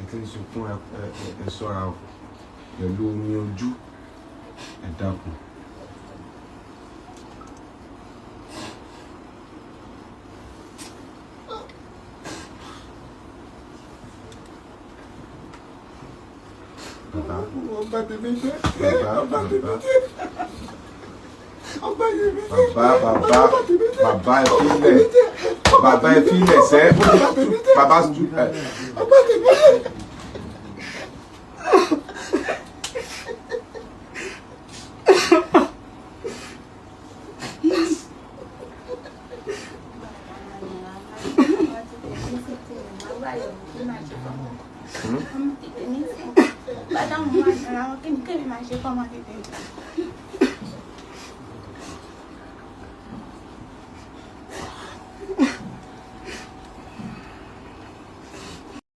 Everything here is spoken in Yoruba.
tí ń sunkún ẹ ṣọ́ra pẹ̀lú omi ojú ẹ dákun. Ọba tèmi jẹ́. Ọba tèmi jẹ́. Ọba tèmi jẹ́. Bàbá ẹ fílẹ̀. Bàbá ẹ fílẹ̀ sẹ́. Bàbá ọba tèmi jẹ́. Padà mo máa ṣe ara wọn kí ni kébì máa ṣe fọ́mọ tètè.